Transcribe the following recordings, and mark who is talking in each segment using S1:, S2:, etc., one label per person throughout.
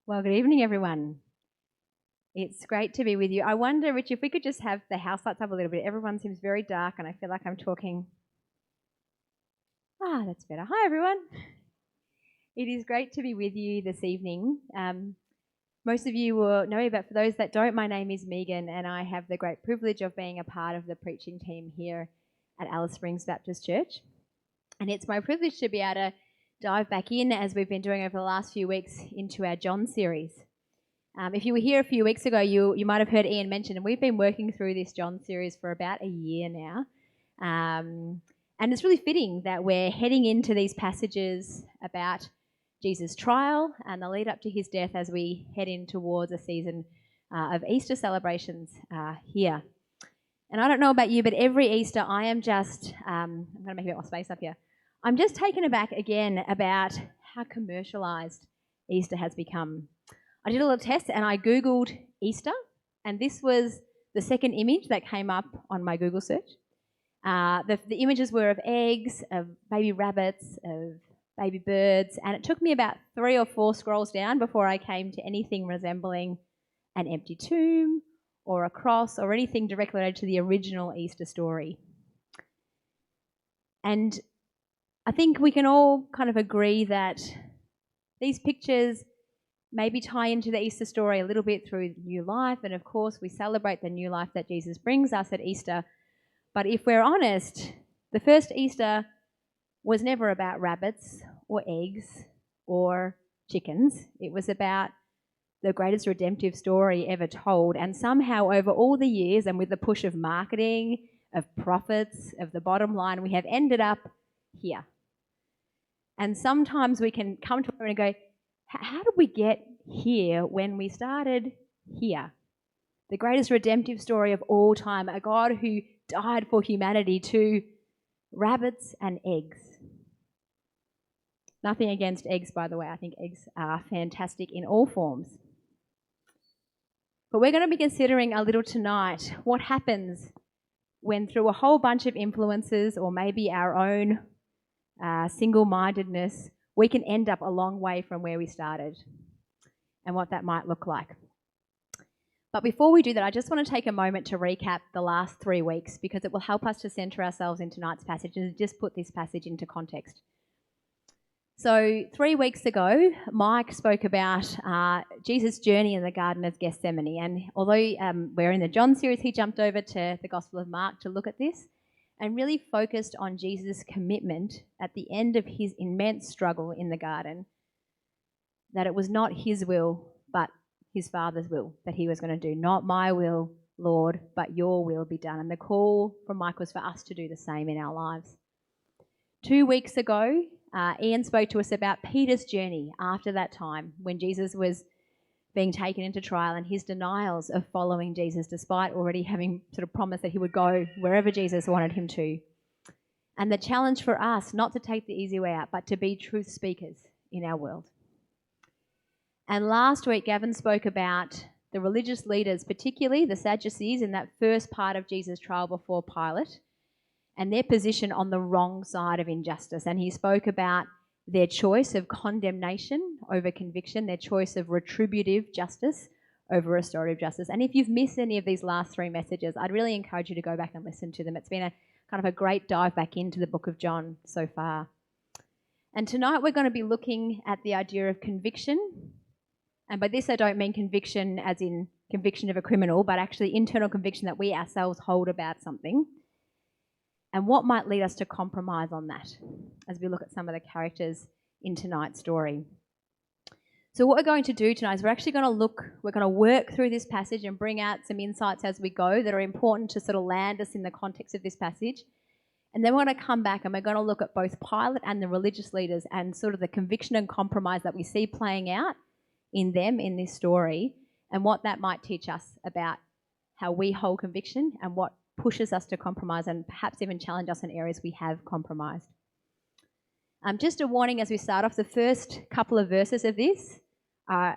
S1: Well, good evening, everyone. It's great to be with you. I wonder, Rich, if we could just have the house lights up a little bit. Everyone seems very dark, and I feel like I'm talking. That's better. Hi, everyone. It is great to be with you this evening. Most of you will know me, but for those that don't, my name is Megan, and I have the great privilege of being a part of the preaching team here at Alice Springs Baptist Church. And it's my privilege to be able to dive back in, as we've been doing over the last few weeks, into our John series. If you were here a few weeks ago, you might have heard Ian mention, and we've been working through this John series for about a year now. And it's really fitting that we're heading into these passages about Jesus' trial and the lead up to his death as we head in towards a season of Easter celebrations here. And I don't know about you, but every Easter I am just, I'm going to make a bit more space up here. I'm just taken aback again about how commercialised Easter has become. I did a little test and I Googled Easter, and this was the second image that came up on my Google search. The images were of eggs, of baby rabbits, of baby birds, and it took me about 3 or 4 scrolls down before I came to anything resembling an empty tomb or a cross or anything directly related to the original Easter story. And I think we can all kind of agree that these pictures maybe tie into the Easter story a little bit through new life, and of course we celebrate the new life that Jesus brings us at Easter. But if we're honest, the first Easter was never about rabbits or eggs or chickens. It was about the greatest redemptive story ever told, and somehow over all the years, and with the push of marketing, of profits, of the bottom line, we have ended up here. And sometimes we can come to it and go, how did we get here when we started here? The greatest redemptive story of all time, a God who died for humanity, to rabbits and eggs. Nothing against eggs, by the way. I think eggs are fantastic in all forms. But we're going to be considering a little tonight what happens when, through a whole bunch of influences, or maybe our own single-mindedness, we can end up a long way from where we started and what that might look like. But before we do that, I just want to take a moment to recap the last 3 weeks, because it will help us to centre ourselves in tonight's passage and just put this passage into context. So 3 weeks ago, Mike spoke about Jesus' journey in the Garden of Gethsemane. And although we're in the John series, he jumped over to the Gospel of Mark to look at this and really focused on Jesus' commitment at the end of his immense struggle in the garden, that it was not his will, but his Father's will that he was going to do. Not my will, Lord, but your will be done. And the call from Mike was for us to do the same in our lives. 2 weeks ago, Ian spoke to us about Peter's journey after that time when Jesus was being taken into trial, and his denials of following Jesus despite already having sort of promised that he would go wherever Jesus wanted him to. And the challenge for us not to take the easy way out, but to be truth speakers in our world. And last week, Gavin spoke about the religious leaders, particularly the Sadducees, in that first part of Jesus' trial before Pilate, and their position on the wrong side of injustice. And he spoke about their choice of condemnation over conviction, their choice of retributive justice over restorative justice. And if you've missed any of these last 3 messages, I'd really encourage you to go back and listen to them. It's been a kind of a great dive back into the book of John so far. And tonight we're going to be looking at the idea of conviction. And by this I don't mean conviction as in conviction of a criminal, but actually internal conviction that we ourselves hold about something, and what might lead us to compromise on that as we look at some of the characters in tonight's story. So what we're going to do tonight is we're going to work through this passage and bring out some insights as we go that are important to sort of land us in the context of this passage. And then we're going to come back and we're going to look at both Pilate and the religious leaders and sort of the conviction and compromise that we see playing out in them in this story, and what that might teach us about how we hold conviction and what pushes us to compromise, and perhaps even challenge us in areas we have compromised. Just a warning as we start off, the first couple of verses of this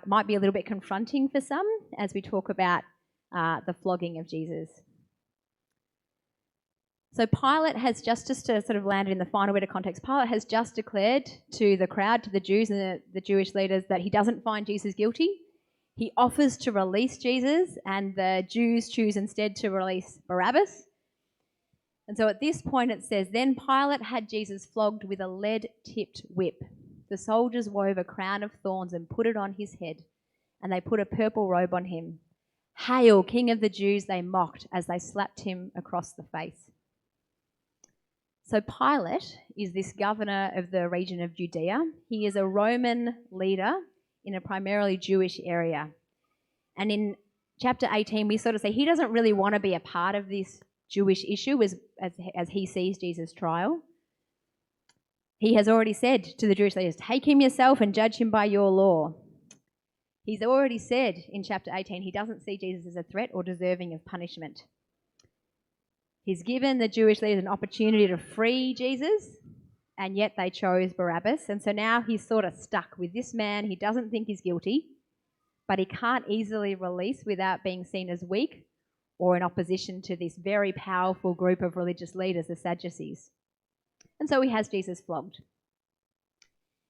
S1: might be a little bit confronting for some as we talk about the flogging of Jesus. So Pilate has just to sort of land in the final bit of context, Pilate has just declared to the crowd, to the Jews and the Jewish leaders, that he doesn't find Jesus guilty. He offers to release Jesus, and the Jews choose instead to release Barabbas. And so at this point it says, then Pilate had Jesus flogged with a lead-tipped whip. The soldiers wove a crown of thorns and put it on his head, and they put a purple robe on him. Hail, King of the Jews, they mocked as they slapped him across the face. So Pilate is this governor of the region of Judea. He is a Roman leader in a primarily Jewish area. And in chapter 18, we sort of say he doesn't really want to be a part of this Jewish issue as he sees Jesus' trial. He has already said to the Jewish leaders, take him yourself and judge him by your law. He's already said in chapter 18 he doesn't see Jesus as a threat or deserving of punishment. He's given the Jewish leaders an opportunity to free Jesus, and yet they chose Barabbas. And so now he's sort of stuck with this man he doesn't think is guilty, but he can't easily release without being seen as weak or in opposition to this very powerful group of religious leaders, the Sadducees. And so he has Jesus flogged.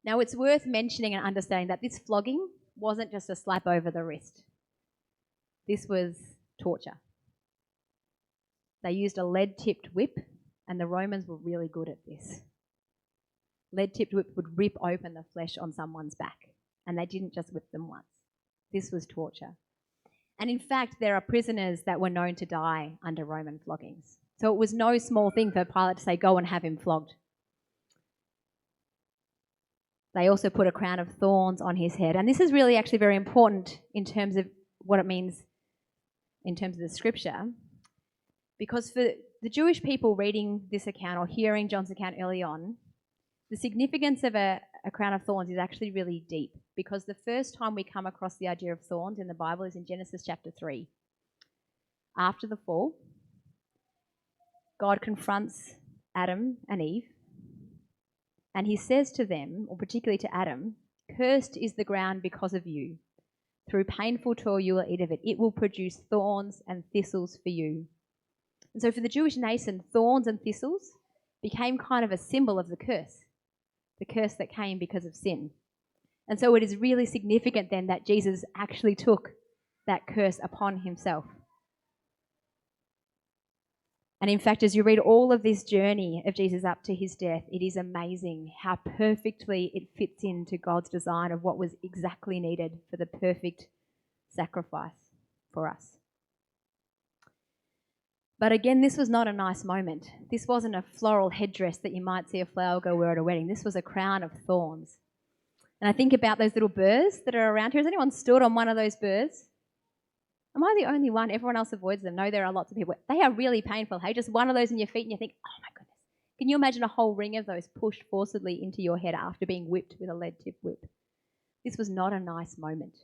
S1: Now it's worth mentioning and understanding that this flogging wasn't just a slap over the wrist. This was torture. They used a lead-tipped whip, and the Romans were really good at this. Lead-tipped whip would rip open the flesh on someone's back, and they didn't just whip them once. This was torture. And in fact, there are prisoners that were known to die under Roman floggings. So it was no small thing for Pilate to say, go and have him flogged. They also put a crown of thorns on his head. And this is really actually very important in terms of what it means in terms of the scripture. Because for the Jewish people reading this account or hearing John's account early on, the significance of a crown of thorns is actually really deep, because the first time we come across the idea of thorns in the Bible is in Genesis chapter 3. After the fall, God confronts Adam and Eve, and he says to them, or particularly to Adam, cursed is the ground because of you. Through painful toil you will eat of it. It will produce thorns and thistles for you. And so for the Jewish nation, thorns and thistles became kind of a symbol of the curse that came because of sin. And so it is really significant then that Jesus actually took that curse upon himself. And in fact, as you read all of this journey of Jesus up to his death, it is amazing how perfectly it fits into God's design of what was exactly needed for the perfect sacrifice for us. But again, this was not a nice moment. This wasn't a floral headdress that you might see a flower girl wear at a wedding. This was a crown of thorns. And I think about those little burrs that are around here. Has anyone stood on one of those burrs? Am I the only one? Everyone else avoids them. No, there are lots of people. They are really painful. Hey, just one of those in your feet and you think, oh my goodness. Can you imagine a whole ring of those pushed forcibly into your head after being whipped with a lead-tipped whip? This was not a nice moment.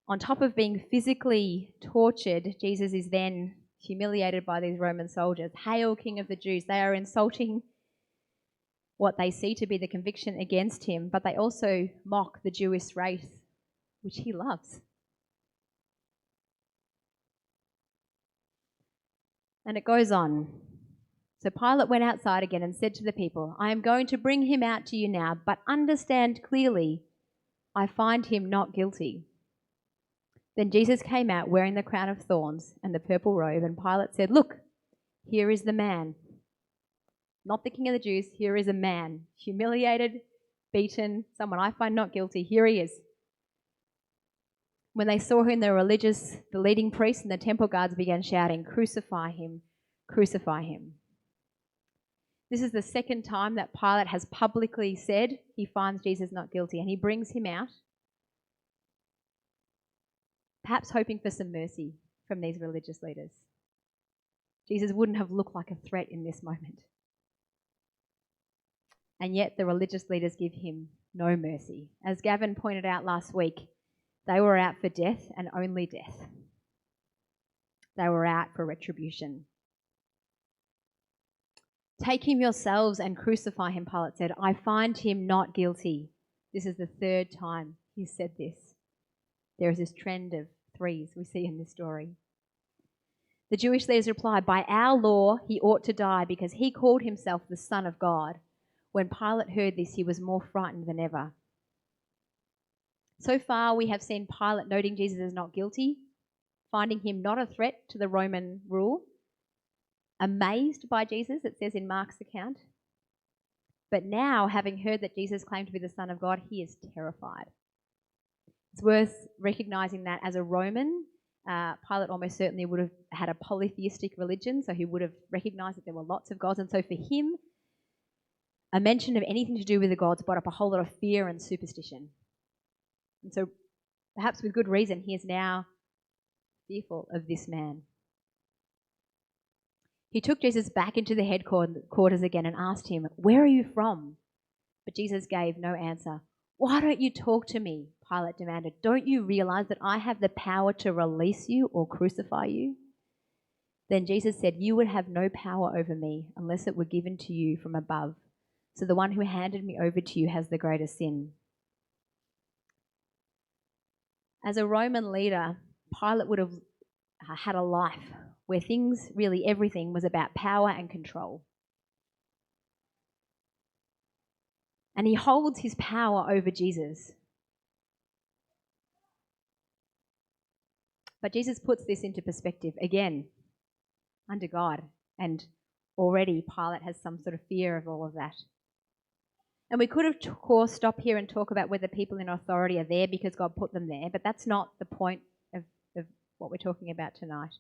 S1: On top of being physically tortured, Jesus is then humiliated by these Roman soldiers. Hail, King of the Jews. They are insulting what they see to be the conviction against him, but they also mock the Jewish race, which he loves. And it goes on. So Pilate went outside again and said to the people, I am going to bring him out to you now, but understand clearly, I find him not guilty. Then Jesus came out wearing the crown of thorns and the purple robe, and Pilate said, look, here is the man. Not the King of the Jews, here is a man, humiliated, beaten, someone I find not guilty. Here he is. When they saw him, the leading priests and the temple guards began shouting, crucify him, crucify him. This is the second time that Pilate has publicly said he finds Jesus not guilty, and he brings him out, perhaps hoping for some mercy from these religious leaders. Jesus wouldn't have looked like a threat in this moment. And yet the religious leaders give him no mercy. As Gavin pointed out last week, they were out for death and only death. They were out for retribution. Take him yourselves and crucify him, Pilate said. I find him not guilty. This is the third time he said this. There is this trend of threes we see in this story. The Jewish leaders replied, "By our law, he ought to die because he called himself the Son of God." When Pilate heard this, he was more frightened than ever. So far, we have seen Pilate noting Jesus as not guilty, finding him not a threat to the Roman rule, amazed by Jesus, it says in Mark's account. But now, having heard that Jesus claimed to be the Son of God, he is terrified. It's worth recognizing that as a Roman, Pilate almost certainly would have had a polytheistic religion, so he would have recognized that there were lots of gods. And so for him, a mention of anything to do with the gods brought up a whole lot of fear and superstition. And so, perhaps with good reason, he is now fearful of this man. He took Jesus back into the headquarters again and asked him, "Where are you from?" But Jesus gave no answer. "Why don't you talk to me?" Pilate demanded. "Don't you realize that I have the power to release you or crucify you?" Then Jesus said, "You would have no power over me unless it were given to you from above. So the one who handed me over to you has the greater sin." As a Roman leader, Pilate would have had a life where things, really everything, was about power and control. And he holds his power over Jesus. But Jesus puts this into perspective again, under God, and already Pilate has some sort of fear of all of that. And we could have, of course, stop here and talk about whether people in authority are there because God put them there, but that's not the point of what we're talking about tonight.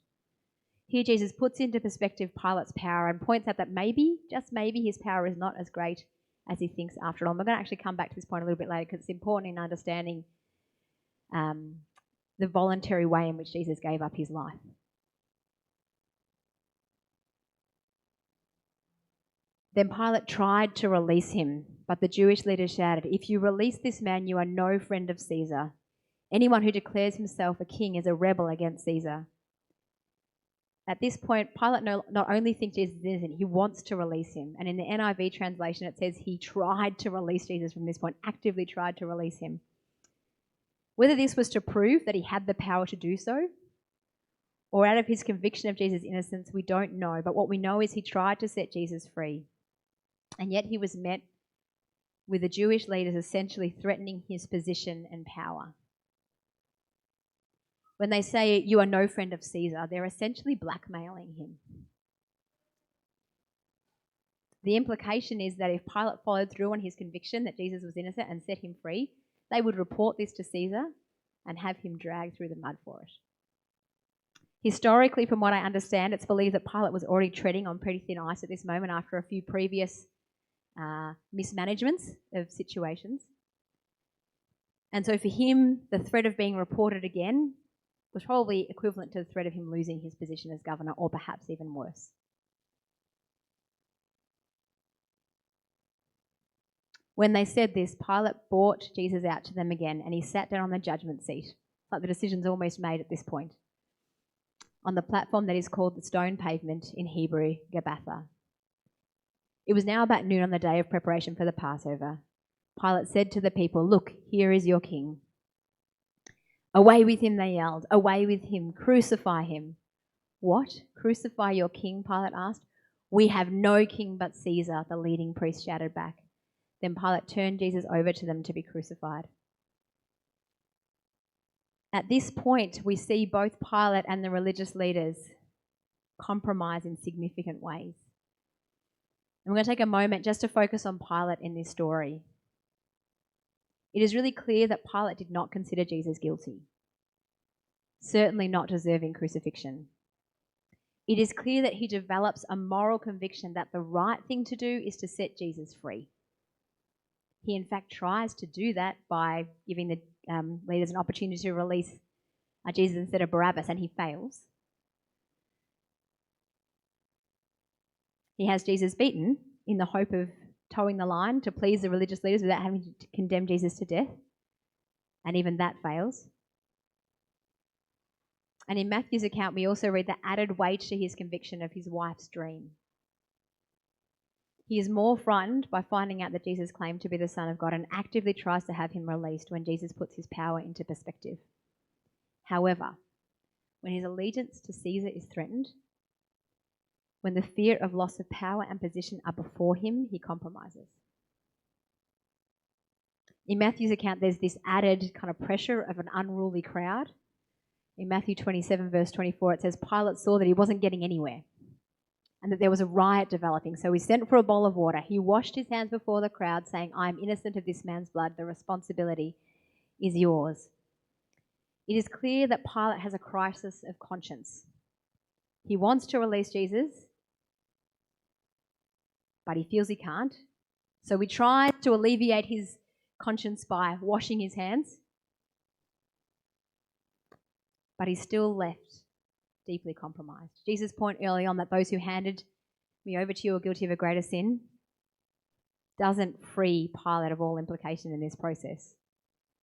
S1: Here Jesus puts into perspective Pilate's power and points out that maybe, just maybe, his power is not as great as he thinks after all. And we're going to actually come back to this point a little bit later because it's important in understanding the voluntary way in which Jesus gave up his life. Then Pilate tried to release him, but the Jewish leaders shouted, "If you release this man, you are no friend of Caesar. Anyone who declares himself a king is a rebel against Caesar." At this point, Pilate not only thinks Jesus is innocent, he wants to release him. And in the NIV translation, it says he tried to release Jesus from this point, actively tried to release him. Whether this was to prove that he had the power to do so, or out of his conviction of Jesus' innocence, we don't know. But what we know is he tried to set Jesus free. And yet he was met with the Jewish leaders essentially threatening his position and power. When they say, "You are no friend of Caesar," they're essentially blackmailing him. The implication is that if Pilate followed through on his conviction that Jesus was innocent and set him free, they would report this to Caesar and have him dragged through the mud for it. Historically, from what I understand, it's believed that Pilate was already treading on pretty thin ice at this moment after a few previous mismanagements of situations. And so for him, the threat of being reported again was probably equivalent to the threat of him losing his position as governor, or perhaps even worse. When they said this, Pilate brought Jesus out to them again, and he sat down on the judgment seat. It's like the decision's almost made at this point, on the platform that is called the stone pavement, in Hebrew, Gabbatha. It was now about noon on the day of preparation for the Passover. Pilate said to the people, "Look, here is your king." "Away with him," they yelled. "Away with him. Crucify him." "What? Crucify your king?" Pilate asked. "We have no king but Caesar," the leading priest shouted back. Then Pilate turned Jesus over to them to be crucified. At this point, we see both Pilate and the religious leaders compromise in significant ways. And we're going to take a moment just to focus on Pilate in this story. It is really clear that Pilate did not consider Jesus guilty, certainly not deserving crucifixion. It is clear that he develops a moral conviction that the right thing to do is to set Jesus free. He, in fact, tries to do that by giving the leaders an opportunity to release Jesus instead of Barabbas, and he fails. He has Jesus beaten in the hope of towing the line to please the religious leaders without having to condemn Jesus to death, and even that fails. And in Matthew's account, we also read the added weight to his conviction of his wife's dream. He is more frightened by finding out that Jesus claimed to be the Son of God and actively tries to have him released when Jesus puts his power into perspective. However, when his allegiance to Caesar is threatened, when the fear of loss of power and position are before him, he compromises. In Matthew's account, there's this added kind of pressure of an unruly crowd. In Matthew 27, verse 24, it says, Pilate saw that he wasn't getting anywhere and that there was a riot developing. So he sent for a bowl of water. He washed his hands before the crowd, saying, I am innocent of this man's blood. The responsibility is yours. It is clear that Pilate has a crisis of conscience. He wants to release Jesus, but he feels he can't. So he tries to alleviate his conscience by washing his hands, but he's still left deeply compromised. Jesus' point early on that those who handed me over to you are guilty of a greater sin doesn't free Pilate of all implication in this process.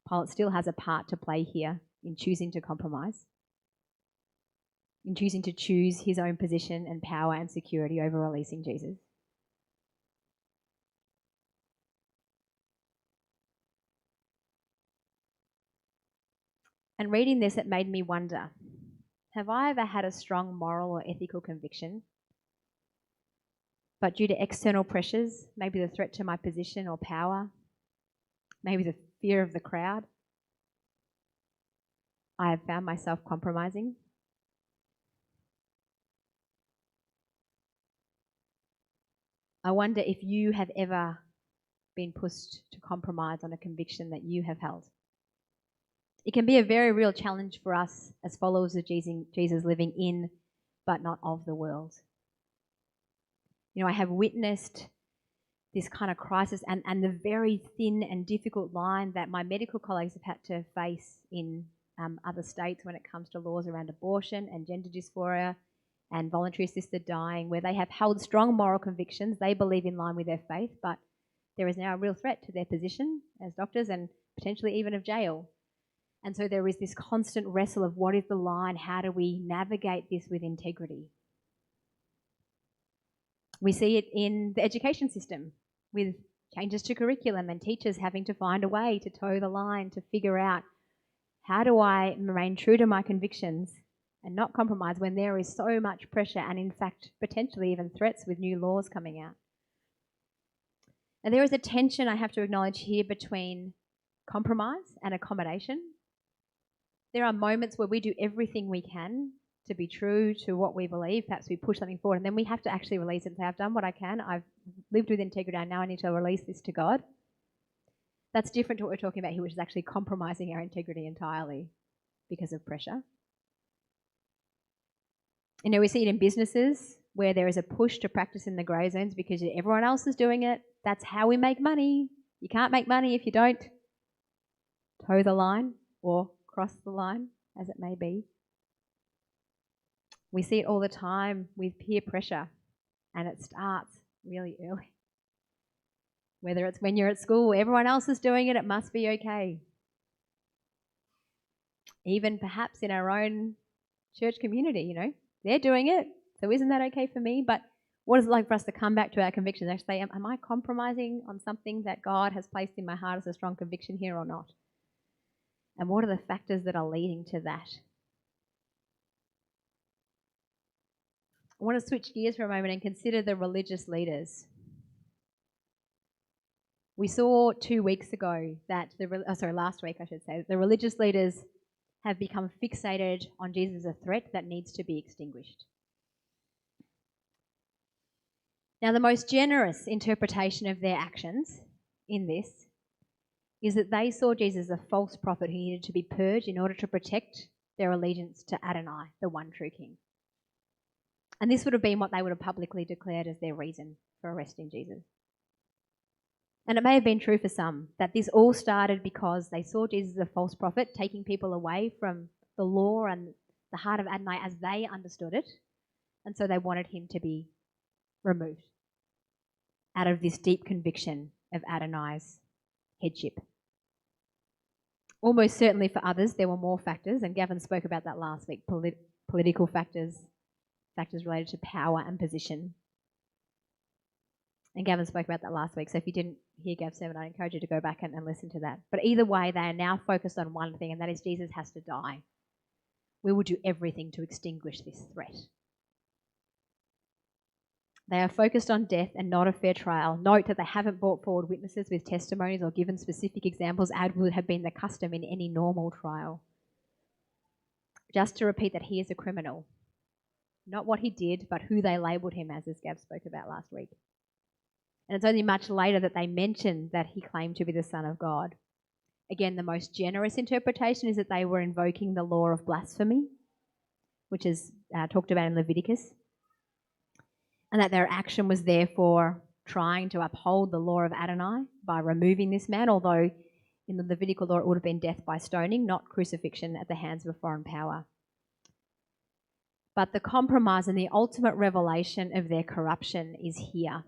S1: Pilate still has a part to play here in choosing to compromise, in choosing to choose his own position and power and security over releasing Jesus. And reading this, it made me wonder, have I ever had a strong moral or ethical conviction, but due to external pressures, maybe the threat to my position or power, maybe the fear of the crowd, I have found myself compromising? I wonder if you have ever been pushed to compromise on a conviction that you have held. It can be a very real challenge for us as followers of Jesus living in but not of the world. You know, I have witnessed this kind of crisis and the very thin and difficult line that my medical colleagues have had to face in other states when it comes to laws around abortion and gender dysphoria and voluntary assisted dying, where they have held strong moral convictions. They believe in line with their faith, but there is now a real threat to their position as doctors and potentially even of jail. And so there is this constant wrestle of what is the line? How do we navigate this with integrity? We see it in the education system with changes to curriculum and teachers having to find a way to toe the line to figure out, how do I remain true to my convictions and not compromise when there is so much pressure and, in fact, potentially even threats with new laws coming out? And there is a tension, I have to acknowledge here, between compromise and accommodation. There are moments where we do everything we can to be true to what we believe. Perhaps we push something forward and then we have to actually release it and say, I've done what I can. I've lived with integrity. Now I need to release this to God. That's different to what we're talking about here, which is actually compromising our integrity entirely because of pressure. You know, we see it in businesses where there is a push to practice in the grey zones because everyone else is doing it. That's how we make money. You can't make money if you don't toe the line or cross the line, as it may be. We see it all the time with peer pressure, and it starts really early. Whether it's when you're at school, everyone else is doing it, it must be okay. Even perhaps in our own church community, you know, they're doing it, so isn't that okay for me? But what is it like for us to come back to our convictions and actually say, am I compromising on something that God has placed in my heart as a strong conviction here or not? And what are the factors that are leading to that? I want to switch gears for a moment and consider the religious leaders. We saw 2 weeks ago that, last week I should say, the religious leaders have become fixated on Jesus as a threat that needs to be extinguished. Now, the most generous interpretation of their actions in this is that they saw Jesus as a false prophet who needed to be purged in order to protect their allegiance to Adonai, the one true king. And this would have been what they would have publicly declared as their reason for arresting Jesus. And it may have been true for some that this all started because they saw Jesus as a false prophet, taking people away from the law and the heart of Adonai as they understood it. And so they wanted him to be removed out of this deep conviction of Adonai's headship. Almost certainly for others, there were more factors, and Gavin spoke about that last week, political factors, factors related to power and position. And Gavin spoke about that last week, so if you didn't hear Gav's sermon, I encourage you to go back and listen to that. But either way, they are now focused on one thing, and that is Jesus has to die. We will do everything to extinguish this threat. They are focused on death and not a fair trial. Note that they haven't brought forward witnesses with testimonies or given specific examples as would have been the custom in any normal trial. Just to repeat that he is a criminal. Not what he did, but who they labelled him as Gab spoke about last week. And it's only much later that they mention that he claimed to be the Son of God. Again, the most generous interpretation is that they were invoking the law of blasphemy, which is talked about in Leviticus, and that their action was therefore trying to uphold the law of Adonai by removing this man, although in the Levitical law it would have been death by stoning, not crucifixion at the hands of a foreign power. But the compromise and the ultimate revelation of their corruption is here,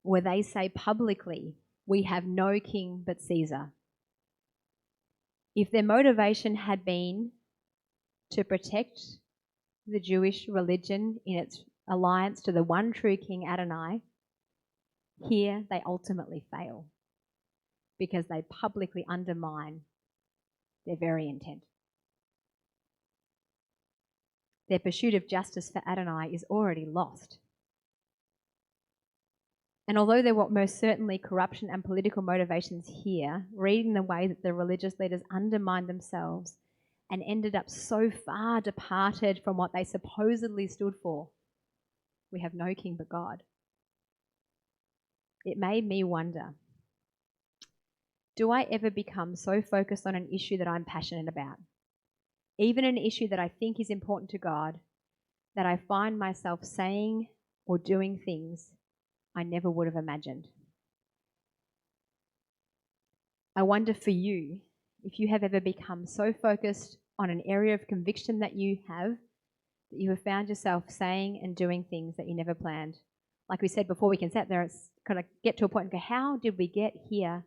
S1: where they say publicly, "We have no king but Caesar." If their motivation had been to protect the Jewish religion in its alliance to the one true king Adonai, here they ultimately fail because they publicly undermine their very intent. Their pursuit of justice for Adonai is already lost. And although there were most certainly corruption and political motivations here, reading the way that the religious leaders undermined themselves and ended up so far departed from what they supposedly stood for, we have no king but God. It made me wonder, do I ever become so focused on an issue that I'm passionate about, even an issue that I think is important to God, that I find myself saying or doing things I never would have imagined? I wonder for you, if you have ever become so focused on an area of conviction that you have found yourself saying and doing things that you never planned. Like we said before, we can sit there and kind of get to a point and go, how did we get here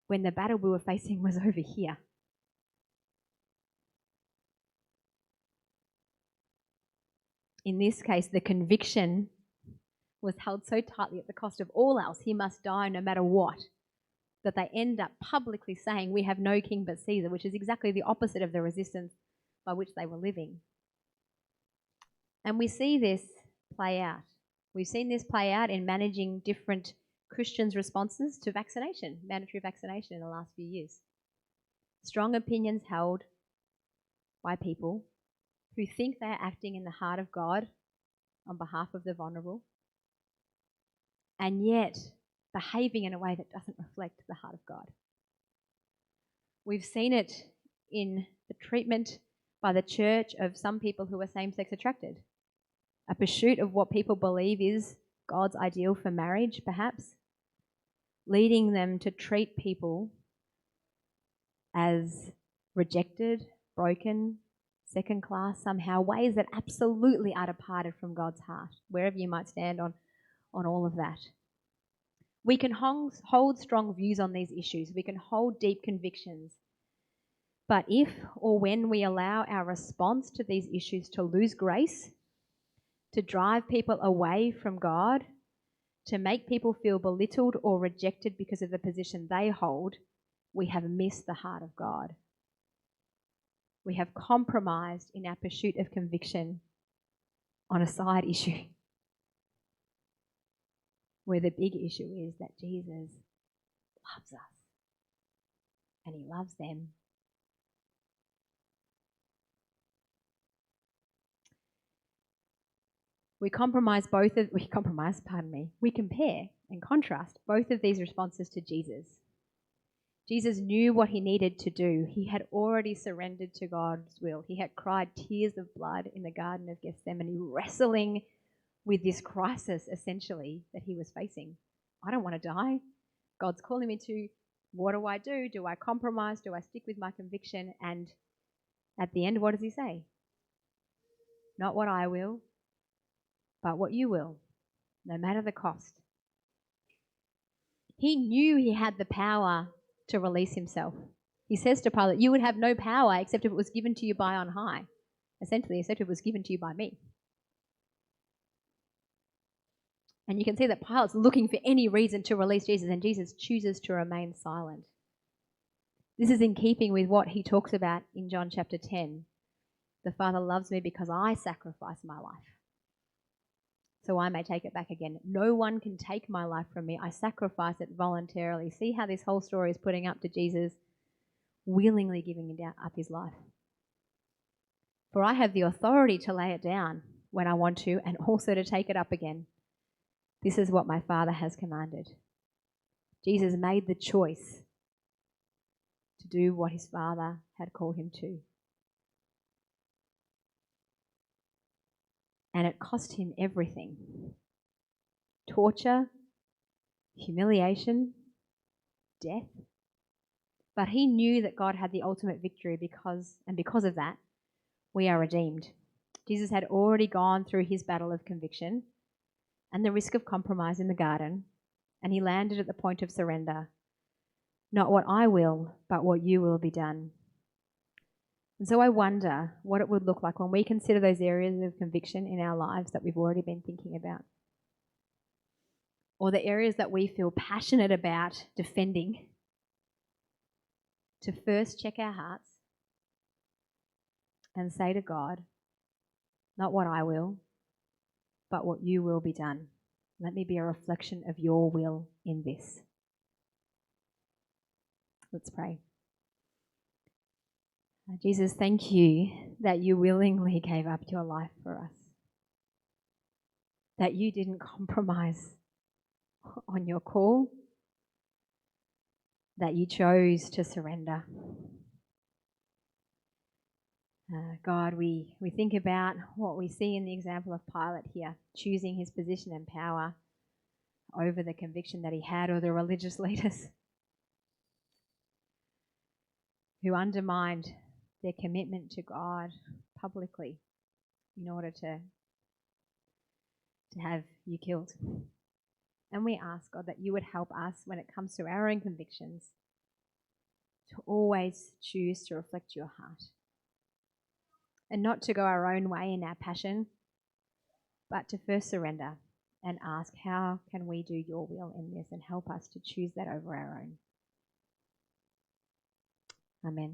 S1: when the battle we were facing was over here? In this case, the conviction was held so tightly at the cost of all else, he must die no matter what, that they end up publicly saying, we have no king but Caesar, which is exactly the opposite of the resistance by which they were living. And we see this play out. We've seen this play out in managing different Christians' responses to vaccination, mandatory vaccination in the last few years. Strong opinions held by people who think they are acting in the heart of God on behalf of the vulnerable, and yet behaving in a way that doesn't reflect the heart of God. We've seen it in the treatment by the church of some people who are same-sex attracted. A pursuit of what people believe is God's ideal for marriage, perhaps, leading them to treat people as rejected, broken, second class somehow, ways that absolutely are departed from God's heart, wherever you might stand on all of that. We can hold strong views on these issues. We can hold deep convictions. But if or when we allow our response to these issues to lose grace, to drive people away from God, to make people feel belittled or rejected because of the position they hold, we have missed the heart of God. We have compromised in our pursuit of conviction on a side issue, where the big issue is that Jesus loves us and he loves them. We compare and contrast both of these responses to Jesus. Jesus knew what he needed to do. He had already surrendered to God's will. He had cried tears of blood in the Garden of Gethsemane, wrestling with this crisis, essentially, that he was facing. I don't want to die. God's calling me to, what do? Do I compromise? Do I stick with my conviction? And at the end, what does he say? Not what I will, but what you will, no matter the cost. He knew he had the power to release himself. He says to Pilate, you would have no power except if it was given to you by on high. Essentially, except if it was given to you by me. And you can see that Pilate's looking for any reason to release Jesus, and Jesus chooses to remain silent. This is in keeping with what he talks about in John chapter 10. The Father loves me because I sacrifice my life, so I may take it back again. No one can take my life from me. I sacrifice it voluntarily. See how this whole story is putting up to Jesus willingly giving up his life. For I have the authority to lay it down when I want to and also to take it up again. This is what my Father has commanded. Jesus made the choice to do what his Father had called him to. And it cost him everything. Torture, humiliation, death. But he knew that God had the ultimate victory because of that, we are redeemed. Jesus had already gone through his battle of conviction and the risk of compromise in the garden, and he landed at the point of surrender. Not what I will, but what you will be done. And so I wonder what it would look like when we consider those areas of conviction in our lives that we've already been thinking about, or the areas that we feel passionate about defending, to first check our hearts and say to God, not what I will, but what you will be done. Let me be a reflection of your will in this. Let's pray. Jesus, thank you that you willingly gave up your life for us, that you didn't compromise on your call, that you chose to surrender. God, we think about what we see in the example of Pilate here, choosing his position and power over the conviction that he had, or the religious leaders who undermined their commitment to God publicly in order to have you killed. And we ask, God, that you would help us when it comes to our own convictions to always choose to reflect your heart and not to go our own way in our passion, but to first surrender and ask, how can we do your will in this, and help us to choose that over our own. Amen.